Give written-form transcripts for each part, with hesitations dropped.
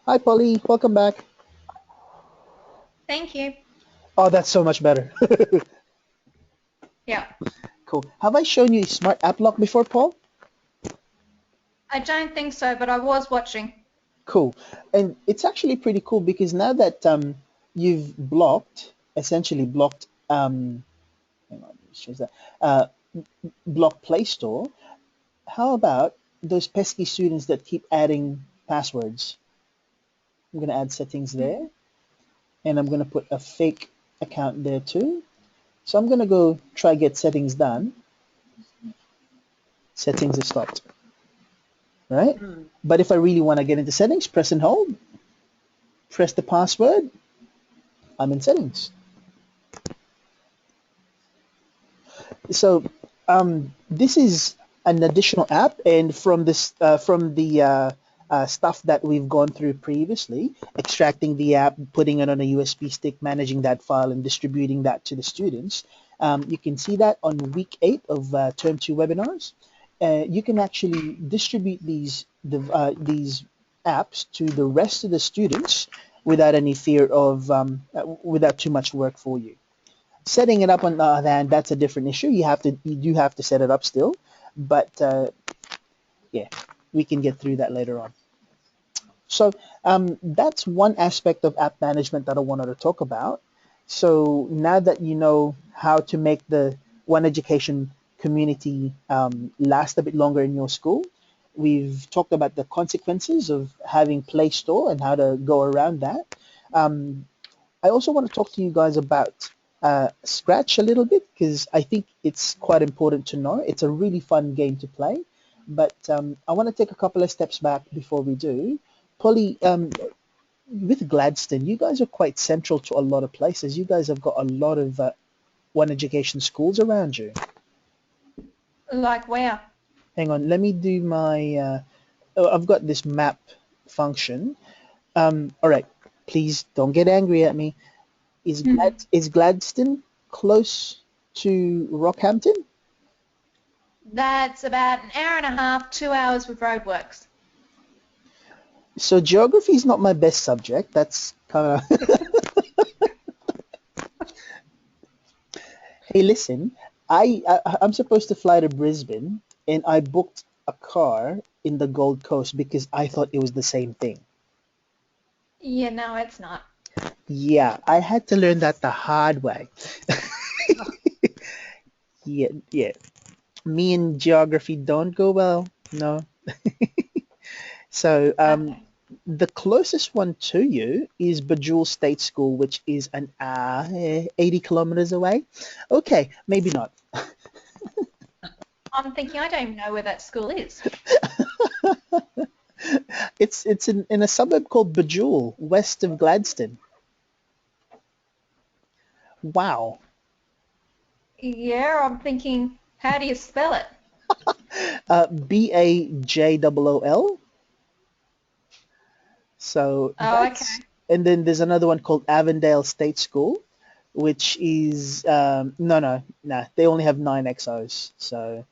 Hi, Polly. Welcome back. Thank you. Oh, that's so much better. Yeah. Cool. Have I shown you Smart App Lock before, Paul? I don't think so, but I was watching. Cool. And it's actually pretty cool because now that you've essentially blocked, hang on, let's choose that, blocked Play Store, how about those pesky students that keep adding passwords? I'm going to add settings there, and I'm going to put a fake account there too. So I'm going to go try get settings done. Settings is stopped, right? Mm. But if I really want to get into settings, press and hold, press the password, I'm in settings. So this is an additional app, and from the stuff that we've gone through previously, extracting the app, putting it on a USB stick, managing that file, and distributing that to the students. You can see that on week 8 of Term 2 webinars. You can actually distribute these apps to the rest of the students without any fear of without too much work for you. Setting it up on the other hand, that's a different issue. You do have to set it up still, but yeah, we can get through that later on. So that's one aspect of app management that I wanted to talk about. So now that you know how to make the One Education community last a bit longer in your school, we've talked about the consequences of having Play Store and how to go around that. Um, I also want to talk to you guys about Scratch a little bit because I think it's quite important to know. It's a really fun game to play, but I want to take a couple of steps back before we do. Polly, with Gladstone, you guys are quite central to a lot of places. You guys have got a lot of One Education schools around you. Like where? Hang on, let me do my. Oh, I've got this map function. All right, please don't get angry at me. Is Gladstone close to Rockhampton? That's about an hour and a half, 2 hours with roadworks. So geography is not my best subject. That's kind of. Hey, listen, I'm supposed to fly to Brisbane, and I booked a car in the Gold Coast because I thought it was the same thing. Yeah, no, it's not. Yeah, I had to learn that the hard way. Yeah, yeah. Me and geography don't go well. No. So Okay. the closest one to you is Bajul State School, which is 80 kilometers away. Okay, maybe not. I'm thinking I don't even know where that school is. It's in a suburb called Bajul, west of Gladstone. Wow. Yeah, I'm thinking, how do you spell it? Bajool. So Oh, okay. and then there's another one called Avondale State School, which is no, they only have 9 XOs. So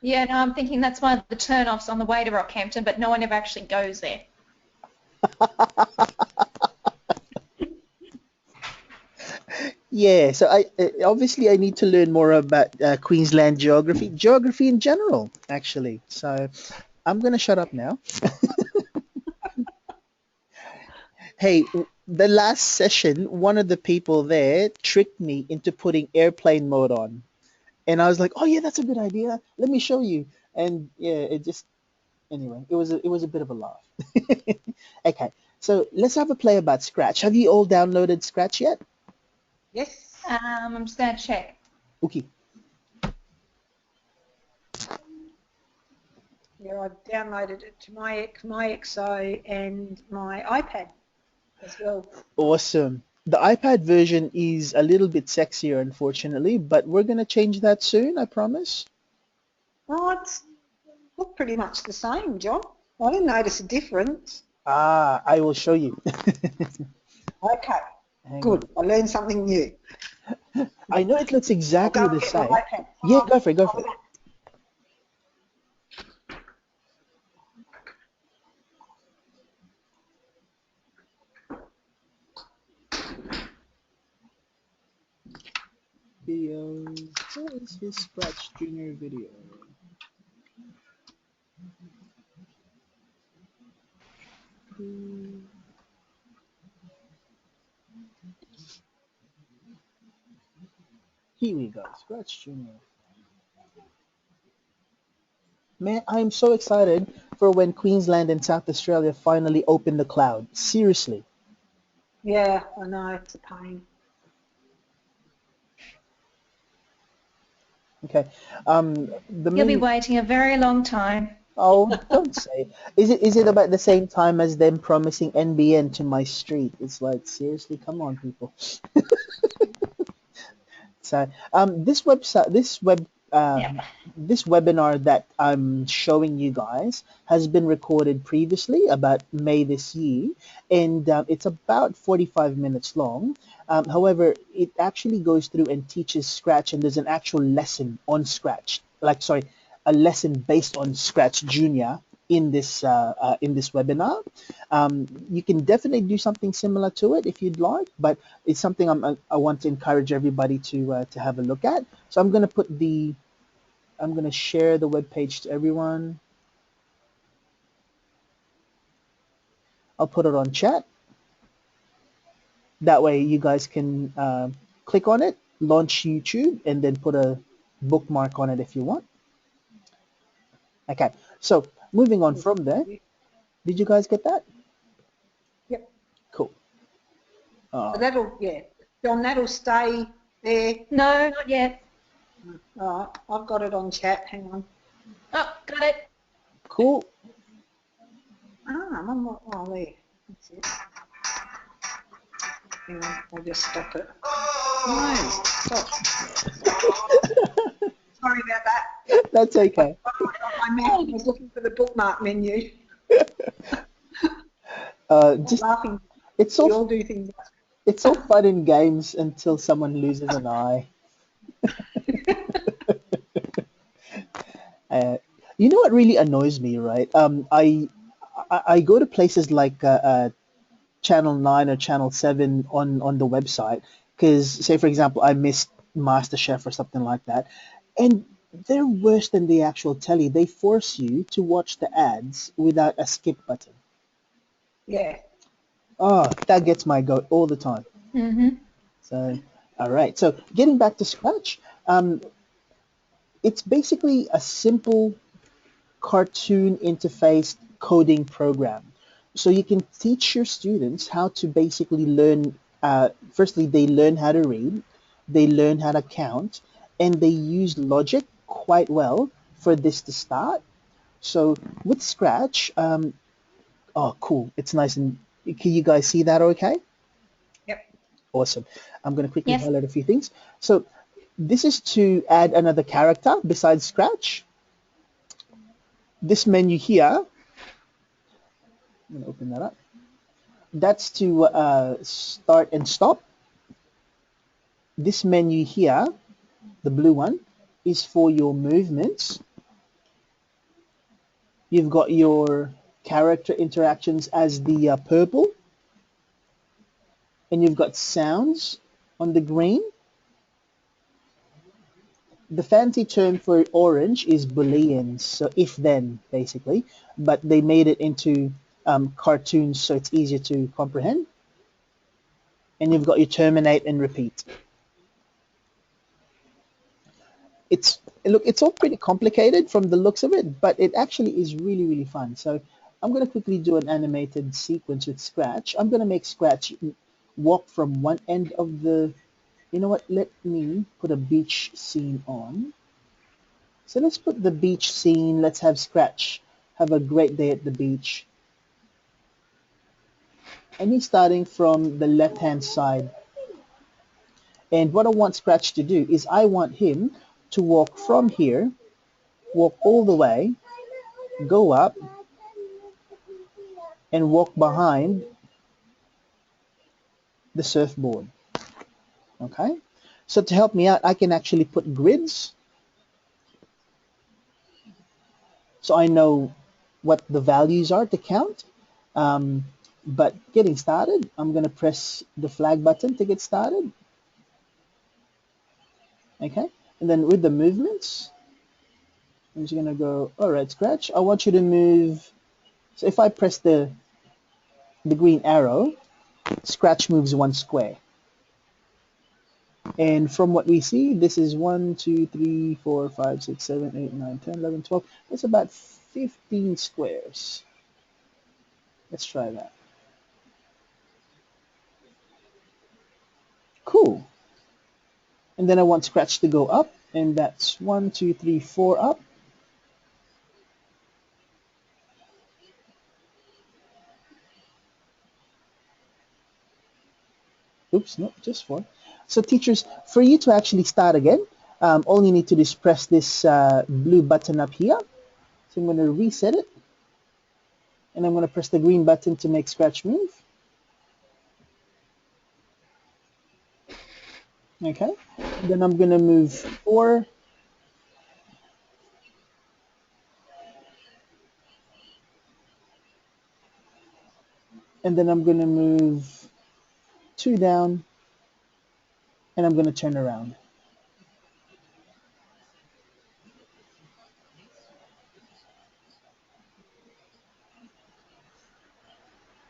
Yeah, no, I'm thinking that's one of the turn-offs on the way to Rockhampton, but no one ever actually goes there. yeah, so I obviously I need to learn more about Queensland geography in general, actually. So I'm gonna shut up now. Hey, the last session, one of the people there tricked me into putting airplane mode on. And I was like, "Oh yeah, that's a good idea. Let me show you." And yeah, it just anyway, it was a bit of a laugh. Okay, so let's have a play about Scratch. Have you all downloaded Scratch yet? Yes. I'm just going to check. Okay. Yeah, I've downloaded it to my XO and my iPad as well. Awesome. The iPad version is a little bit sexier, unfortunately, but we're gonna change that soon, I promise. Oh, it's look pretty much the same, John. I didn't notice a difference. Ah, I will show you. Okay, Hang on. good. I learned something new. I know it looks I'll go exactly and the get my same. iPad. Yeah, go for it, go I'll for be it. back. videos. Where is his Scratch Junior video? Here we go, Scratch Junior. Man, I'm so excited for when Queensland and South Australia finally open the cloud. Seriously. Yeah, I know, it's a pain. Okay. The You'll be main. waiting a very long time. Oh, don't say. Is it about the same time as them promising NBN to my street? It's like seriously, come on, people. So this website, Yep. this webinar that I'm showing you guys has been recorded previously about May this year, and it's about 45 minutes long. However, it actually goes through and teaches Scratch, and there's an actual lesson on Scratch, like sorry, a lesson based on Scratch Junior in this webinar. You can definitely do something similar to it if you'd like, but it's something I want to encourage everybody to have a look at. So I'm going to share the web page to everyone. I'll put it on chat. That way you guys can click on it, launch YouTube, and then put a bookmark on it if you want. Okay, so moving on from there, did you guys get that? Yep. Cool. So that'll, yeah, John, that'll stay there. No, not yet. All right, I've got it on chat. Hang on. Oh, got it. Cool. I'm on what? Oh, there. That's it. Hang on, I'll just stop it. No, stop. Sorry about that. That's okay. My mouth was looking for the bookmark menu. Just Laughing. it's We so all do things. it's all fun in games until someone loses an eye. Uh, you know what really annoys me, right? I go to places like Channel 9 or Channel 7 on the website because, say, for example, I missed MasterChef or something like that, and they're worse than the actual telly. They force you to watch the ads without a skip button. Yeah. Oh, that gets my goat all the time. Mm-hmm. So, all right. So, getting back to Scratch, it's basically a simple cartoon interface coding program. So you can teach your students how to basically learn. Firstly, they learn how to read, they learn how to count, and they use logic quite well for this to start. So with Scratch, oh, cool. It's nice and can you guys see that okay? Yep. Awesome. I'm going to quickly Yes. highlight a few things. So this is to add another character besides Scratch. This menu here, I'm going to open that up. That's to start and stop. This menu here, the blue one, is for your movements. You've got your character interactions as the purple, and you've got sounds on the green. The fancy term for orange is booleans, so if then basically, but they made it into cartoons so it's easier to comprehend. And you've got your terminate and repeat. It's look, it's all pretty complicated from the looks of it, but it actually is really, really fun. So I'm going to quickly do an animated sequence with Scratch. I'm going to make Scratch walk from one end of the, you know what, let me put a beach scene on. So let's put the beach scene. Let's have Scratch have a great day at the beach. And he's starting from the left-hand side. And what I want Scratch to do is I want him to walk from here, walk all the way, go up, and walk behind the surfboard. Okay? So to help me out, I can actually put grids so I know what the values are to count. Um, but getting started, I'm going to press the flag button to get started. Okay, and then with the movements, I'm just gonna go, all right, Scratch, I want you to move. So if I press the green arrow, Scratch moves 1 square. And from what we see, this is 1, 2, 3, 4, 5, 6, 7, 8, 9, 10, 11, 12. That's about 15 squares. Let's try that. Cool. And then I want Scratch to go up, and that's 1, 2, 3, 4 up. Oops, no, just 4. So teachers, for you to actually start again, all you need to do is press this blue button up here. So I'm going to reset it, and I'm going to press the green button to make Scratch move. Okay, then I'm going to move 4. And then I'm going to move 2 down, and I'm going to turn around.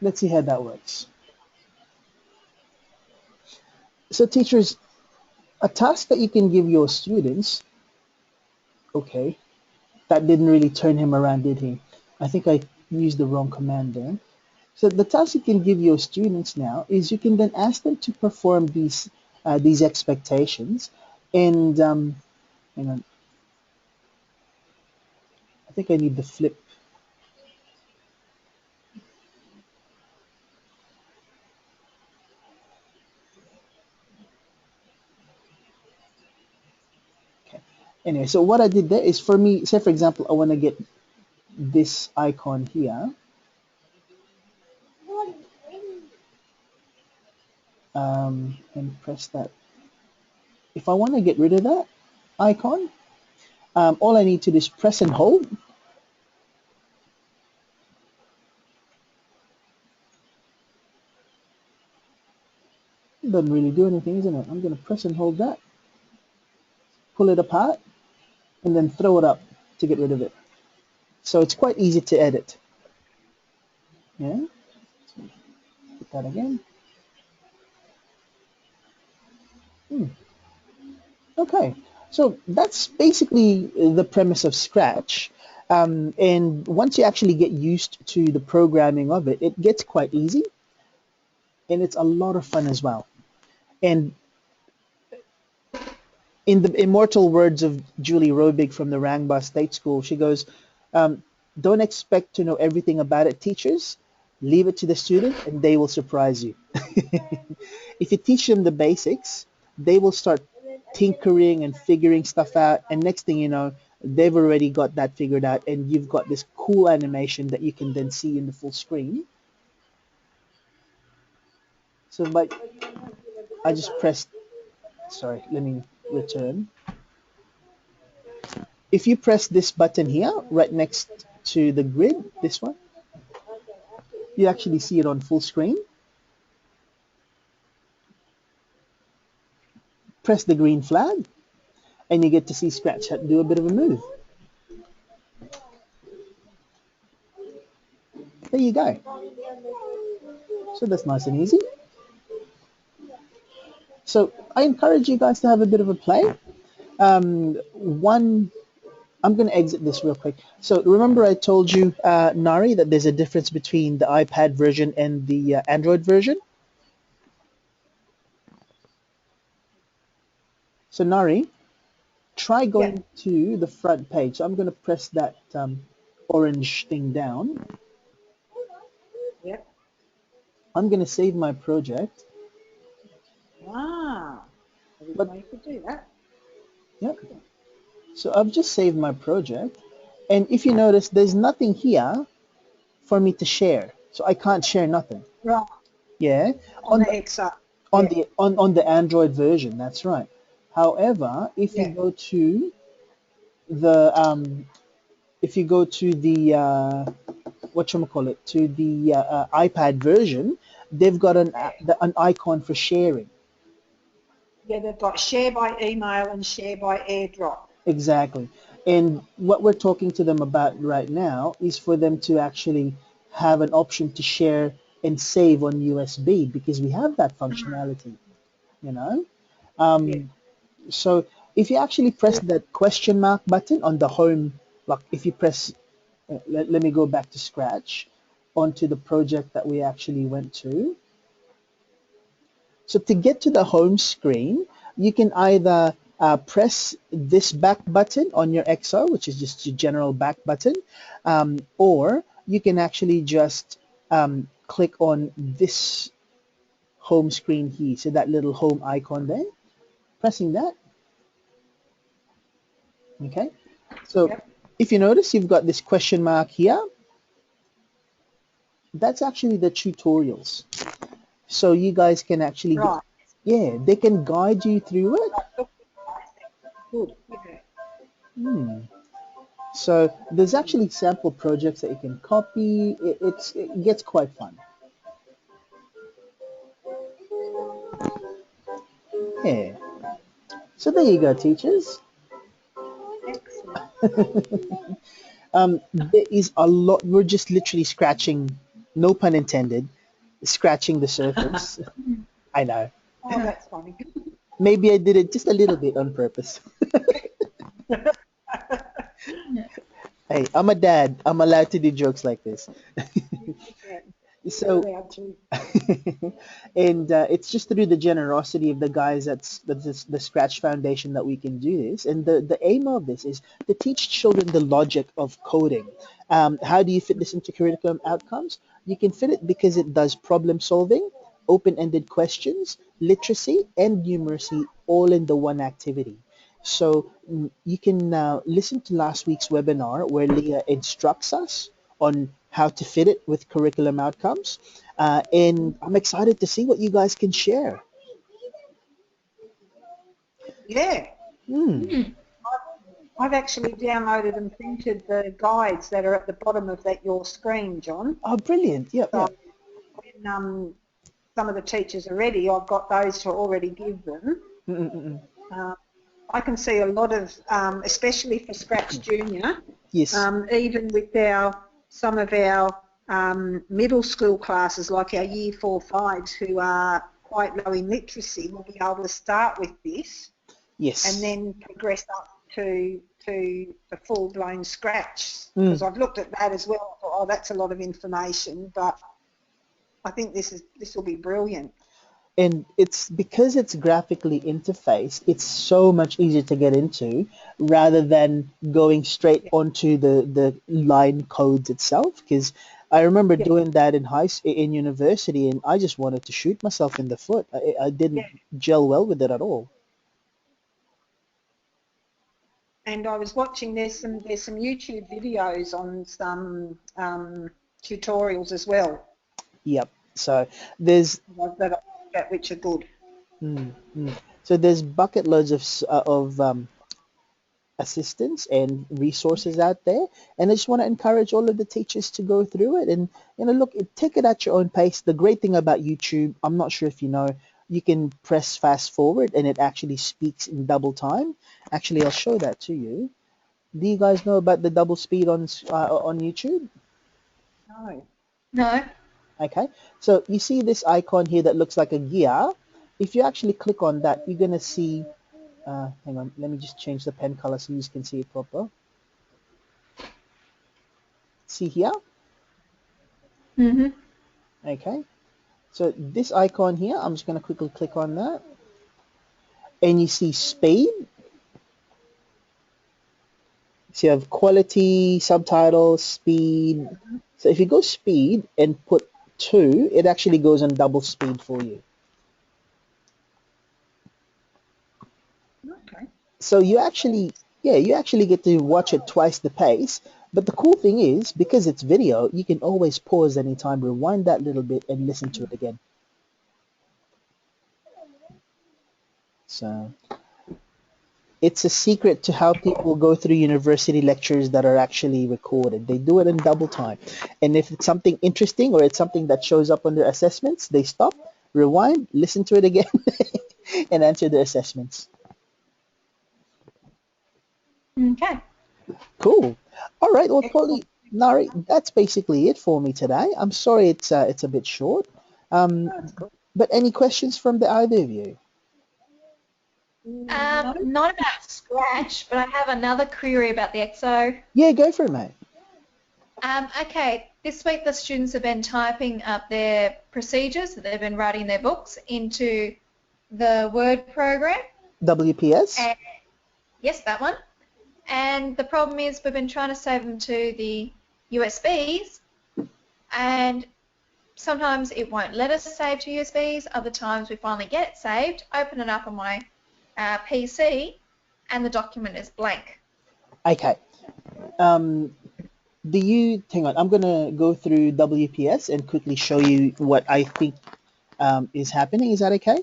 Let's see how that works. So teachers, a task that you can give your students, okay, that didn't really turn him around, did he? I think I used the wrong command there. So the task you can give your students now is you can then ask them to perform these expectations, and hang on, I think I need the flip. Okay. Anyway, so what I did there is, for me, say for example, I want to get this icon here. And press that. If I want to get rid of that icon, all I need to do is press and hold. It doesn't really do anything, isn't it? I'm going to press and hold that, pull it apart, and then throw it up to get rid of it. So it's quite easy to edit. Yeah. So put that again. Okay. So that's basically the premise of Scratch. And once you actually get used to the programming of it, it gets quite easy, and it's a lot of fun as well. And in the immortal words of Julie Robig from the Rangba State School, she goes, don't expect to know everything about it, teachers. Leave it to the student, and they will surprise you. If you teach them the basics, they will start tinkering and figuring stuff out, and next thing you know, they've already got that figured out, and you've got this cool animation that you can then see in the full screen. So I just pressed, sorry, let me return. If you press this button here, right next to the grid, this one, you actually see it on full screen. Press the green flag, and you get to see Scratch do a bit of a move. There you go. So that's nice and easy. So I encourage you guys to have a bit of a play. I'm going to exit this real quick. So remember I told you, Nari, that there's a difference between the iPad version and the Android version? So Nari, try going to the front page. So I'm going to press that orange thing down. Yep. I'm going to save my project. Wow. I didn't know you could do that. Yep. So I've just saved my project. And if you notice, there's nothing here for me to share. So I can't share nothing. Right. Yeah. On the XR. On the Android version, that's right. However, if you go to the whatchamacallit, to the iPad version, they've got an icon for sharing. Yeah, they've got share by email and share by AirDrop. Exactly. And what we're talking to them about right now is for them to actually have an option to share and save on USB because we have that functionality, you know? Yeah. Um, so if you actually press that question mark button on the home, like if you press, let me go back to Scratch onto the project that we actually went to. So to get to the home screen, you can either press this back button on your XO, which is just your general back button, or you can actually just click on this home screen here. So that little home icon there, pressing that, okay? So Yep. if you notice, you've got this question mark here. That's actually the tutorials. So you guys can actually get, Right. yeah, they can guide you through it. Good. Yeah. So there's actually sample projects that you can copy. It gets quite fun. Yeah. So there you go, teachers. Excellent. There is a lot. We're just literally scratching, no pun intended, scratching the surface. I know. Oh, that's funny. Maybe I did it just a little bit on purpose. Hey, I'm a dad. I'm allowed to do jokes like this. Yeah, you're So allowed to. and it's just through the generosity of the guys that's the Scratch Foundation that we can do this. And the aim of this is to teach children the logic of coding. How do you fit this into curriculum outcomes? You can fit it because it does problem solving, open-ended questions, literacy, and numeracy all in the one activity. So you can listen to last week's webinar where Leah instructs us on how to fit it with curriculum outcomes. And I'm excited to see what you guys can share. Yeah. Hmm. I've actually downloaded and printed the guides that are at the bottom of your screen, John. Oh, brilliant. Yep, So yep. when some of the teachers are ready, I've got those to already give them. Mm-mm-mm. Uh, I can see a lot of, especially for Scratch Junior, Yes. even with some of our middle school classes, like our Year 4/5s who are quite low in literacy, will be able to start with this and Yes. then progress up to the full-blown Scratch. Mm. Because I've looked at that as well. I thought, oh, that's a lot of information, but I think this will be brilliant. And it's because it's graphically interfaced, it's so much easier to get into rather than going straight Yeah, onto the line codes itself. Because I remember yeah, doing that in university, and I just wanted to shoot myself in the foot. I yeah. didn't gel well with it at all. And I was watching, there's some YouTube videos on some tutorials as well Yep. So there's that I looked at which are good. mm, mm. So there's bucket loads of assistance and resources out there, and I just want to encourage all of the teachers to go through it and look, take it at your own pace. The great thing about YouTube, I'm not sure if you know, you can press fast forward and it actually speaks in double time. Actually, I'll show that to you. Do you guys know about the double speed on YouTube? No. No. Okay, so you see this icon here that looks like a gear. If you actually click on that, you're gonna see. Hang on, let me just change the pen color so you can see it proper. See here? Mhm. Okay, so this icon here, I'm just gonna quickly click on that, and you see speed. So you have quality, subtitles, speed. So if you go speed and put 2, it actually goes on double speed for you. Okay. So you actually get to watch it twice the pace. But the cool thing is, because it's video, you can always pause anytime, rewind that little bit, and listen to it again. So it's a secret to how people go through university lectures that are actually recorded. They do it in double time. And if it's something interesting or it's something that shows up on their assessments, they stop, rewind, listen to it again. and answer the assessments. Okay. Cool. All right. Well, Excellent. Polly, Nari, that's basically it for me today. I'm sorry it's a bit short. Um, That's cool. but any questions from the either of you? No? Not about Scratch, but I have another query about the EXO. Yeah, go for it, mate. Okay, this week the students have been typing up their procedures that they've been writing their books into the Word program. WPS. And yes, that one. And the problem is we've been trying to save them to the USBs, and sometimes it won't let us save to USBs. Other times we finally get it saved, open it up on my PC, and the document is blank. Okay. Hang on, I'm gonna go through WPS and quickly show you what I think is happening. Is that okay?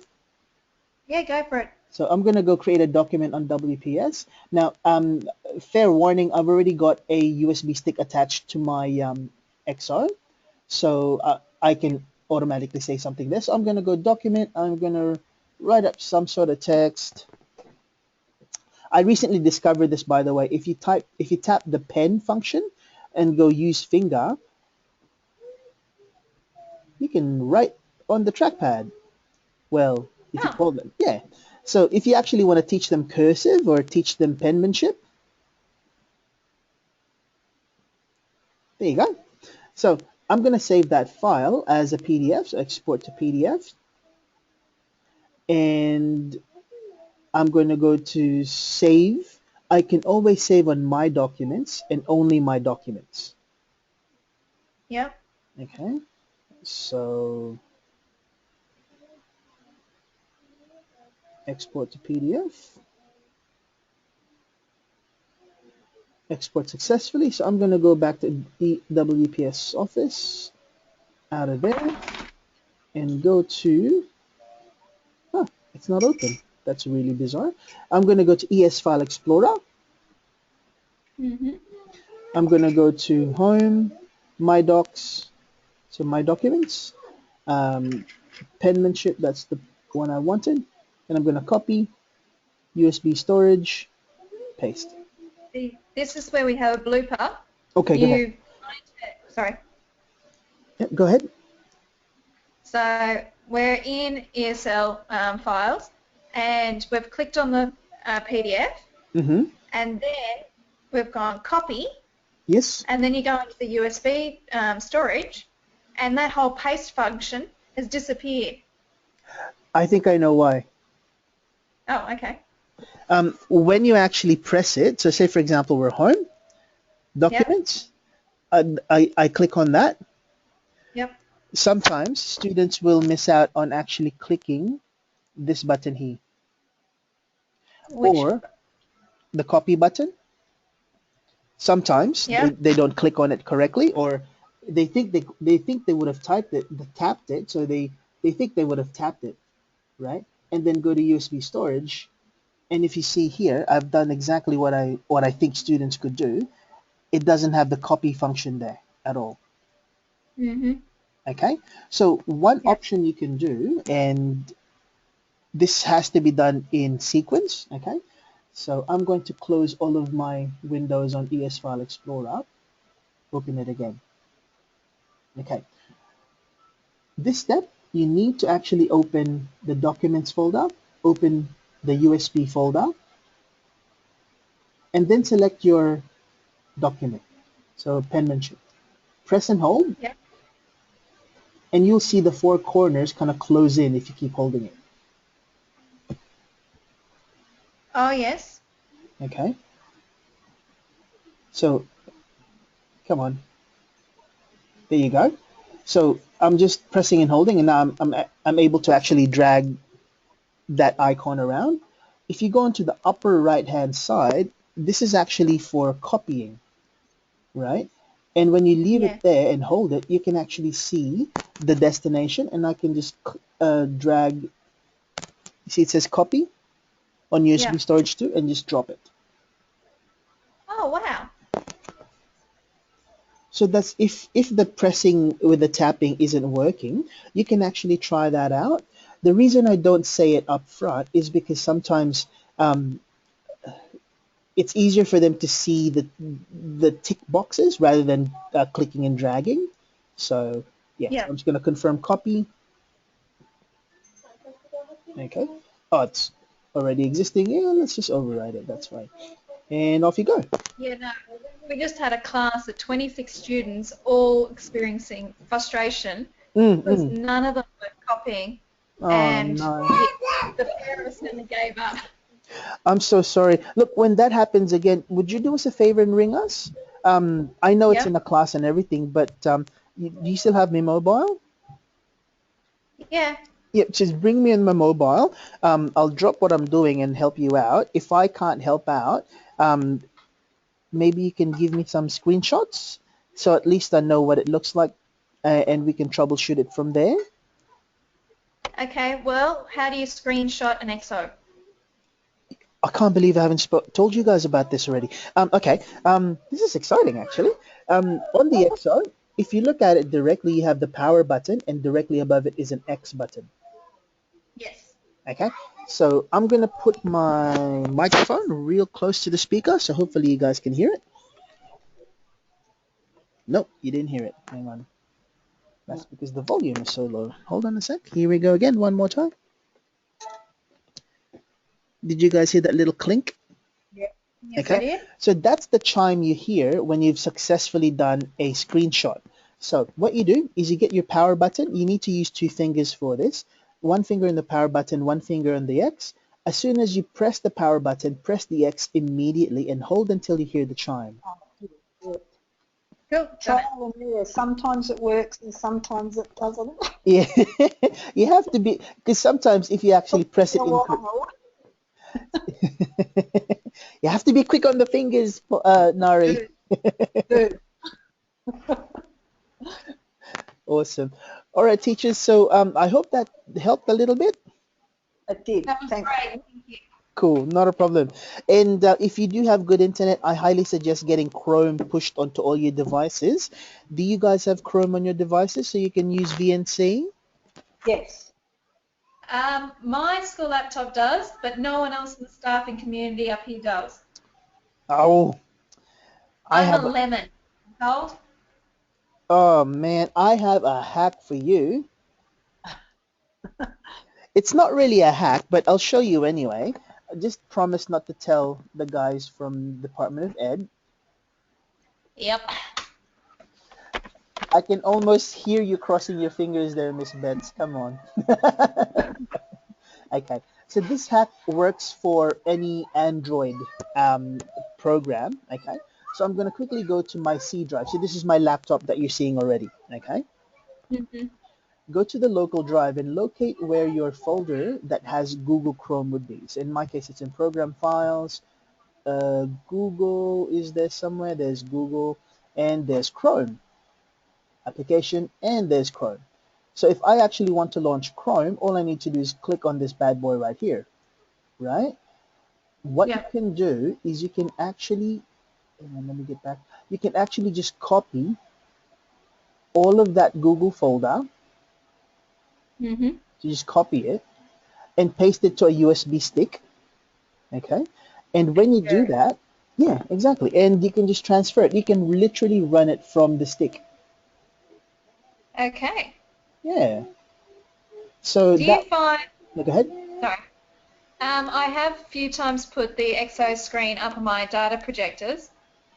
Yeah, go for it. So I'm gonna go create a document on WPS. Now, fair warning, I've already got a USB stick attached to my XR, so I can automatically say something there. So I'm gonna go document. I'm gonna write up some sort of text. I recently discovered this, by the way. If you tap the pen function and go use finger, you can write on the trackpad. Well, if you Oh, call them, yeah. So if you actually want to teach them cursive or teach them penmanship, there you go. So I'm going to save that file as a PDF, so export to PDF. And I'm going to go to save. I can always save on my documents and only my documents. yep. Okay, so export to PDF. Export successfully. So I'm going to go back to WPS Office, out of there, and go to, huh, it's not open. That's really bizarre. I'm going to go to ES File Explorer. Mhm. I'm going to go to Home, My Docs, so My Documents, Penmanship, that's the one I wanted. And I'm going to copy, USB storage, paste. See, this is where we have a blooper. Okay, go ahead. Sorry. Yep, go ahead. So we're in ESL files, and we've clicked on the PDF, Mm-hmm. and then we've gone copy, Yes. and then you go into the USB storage, and that whole paste function has disappeared. I think I know why. Oh, okay. When you actually press it, so say for example we're home, Yep. documents, I click on that. Yep. Sometimes students will miss out on actually clicking this button here Which? or the copy button. Sometimes Yep. they don't click on it correctly, or they think they would have tapped it, so they think they would have tapped it, right? And then go to USB storage. And if you see here, I've done exactly what I think students could do. It doesn't have the copy function there at all. Mhm. Okay, so one Yep. option you can do, and this has to be done in sequence. Okay, so I'm going to close all of my windows on ES File Explorer, open it again. Okay, this step you need to actually open the documents folder, open the USB folder, and then select your document, so penmanship. Press and hold, Yep. and you'll see the four corners kind of close in if you keep holding it. Oh, yes. Okay, so come on, there you go. So I'm just pressing and holding, and now I'm able to actually drag that icon around. If you go into the upper right hand side, this is actually for copying, right? And when you leave it Yeah. there and hold it, you can actually see the destination, and I can just drag. You see, it says copy on Yeah. USB storage too, and just drop it. Oh, wow. So that's if the pressing with the tapping isn't working, you can actually try that out. The reason I don't say it up front is because sometimes um, it's easier for them to see the tick boxes rather than clicking and dragging. So yeah, so Yeah. I'm just going to confirm copy. Okay. Oh, it's already existing. Yeah, let's just override it. That's fine. And off you go. Yeah, no. We just had a class of 26 students all experiencing frustration Mm, because mm. none of them were copying, Oh and no. yeah, the pair of us nearly gave up. I'm so sorry. Look, when that happens again, would you do us a favor and ring us? I know it's Yep. in a class and everything, but do you still have my mobile? Yeah. Yep, just bring me in my mobile. I'll drop what I'm doing and help you out. If I can't help out, um, maybe you can give me some screenshots so at least I know what it looks like and we can troubleshoot it from there. Okay. Well, how do you screenshot an XO? I can't believe I haven't told you guys about this already. Okay, this is exciting actually. On the XO, if you look at it directly, you have the power button, and directly above it is an X button. Yes. Okay, so I'm gonna put my microphone real close to the speaker, so hopefully you guys can hear it. Nope, you didn't hear it. Hang on, that's because the volume is so low. Hold on a sec. Here we go again, one more time. Did you guys hear that little clink? Yeah. Yes, I Okay, did. so that's the chime you hear when you've successfully done a screenshot. So what you do is you get your power button. You need to use two fingers for this. One finger on the power button, one finger on the X. As soon as you press the power button, press the X immediately and hold until you hear the chime. Oh, good, good. Cool. Done it. Trial and error. Sometimes it works and sometimes it doesn't. Yeah, you have to be, because sometimes if you actually press it incorrect, you have to be quick on the fingers, Nari. Good, good. Awesome. All right, teachers. So I hope that helped a little bit. It did. That was Thank great. Thank you. Cool, not a problem. And if you do have good internet, I highly suggest getting Chrome pushed onto all your devices. Do you guys have Chrome on your devices so you can use VNC? Yes. My school laptop does, but no one else in the staffing community up here does. Oh, I I'm have. a lemon. Told? Oh man, I have a hack for you. It's not really a hack, but I'll show you anyway. Just promise not to tell the guys from Department of Ed. Yep. I can almost hear you crossing your fingers there, Miss Betts. Come on. Okay, so this hack works for any Android um, program. Okay, so I'm going to quickly go to my C drive. So this is my laptop that you're seeing already. Okay, Mm-hmm. go to the local drive and locate where your folder that has Google Chrome would be. So in my case, it's in Program Files. Google is there somewhere. There's Google, and there's Chrome application, and there's Chrome. So if I actually want to launch Chrome, all I need to do is click on this bad boy right here, right? What you Yep. can do is you can actually, let me get back, you can actually just copy all of that Google folder, Mm-hmm. so just copy it and paste it to a USB stick, okay? And when you do Sure. that, yeah, exactly, and you can just transfer it. You can literally run it from the stick. Okay. Yeah. So Do you that, find, go ahead. sorry, I have a few times put the XO screen up on my data projectors,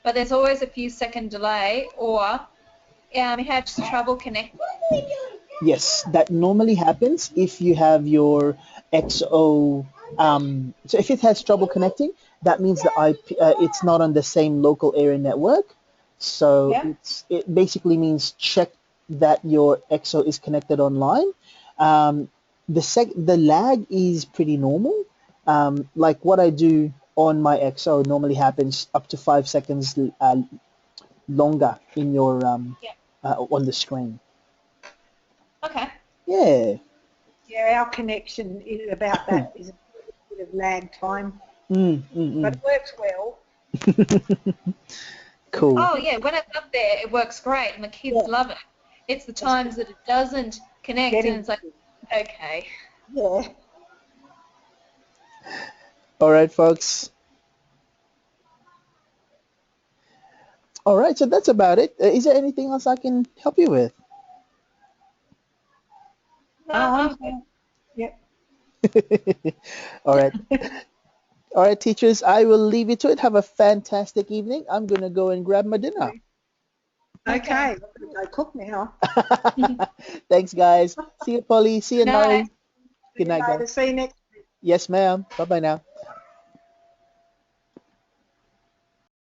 but there's always a few second delay or it has trouble connecting. Yes, that normally happens if you have your XO. So if it has trouble connecting, that means the IP it's not on the same local area network. So Yeah. it basically means check that your XO is connected online. The lag is pretty normal. Like what I do on my XO normally happens up to 5 seconds longer in your Yeah. on the screen. Okay. Yeah. Yeah, our connection is about that is a bit of lag time, Mm, mm, but mm. it works well. Cool. Oh yeah, when it's up there, it works great, and the kids Yeah, love it. It's the that's times that it doesn't connect, and getting it's like, okay. Yeah. All right, folks. All right, so that's about it. Is there anything else I can help you with? No, I'm I'm good. fine. Yep. All right. All right, teachers, I will leave you to it. Have a fantastic evening. I'm going to go and grab my dinner. Okay, Okay. I'm going to go cook now. Thanks, guys. See you, Polly. See you, Night. Nari. See Good you night, guys. later. See you next Yes, ma'am. Bye-bye now.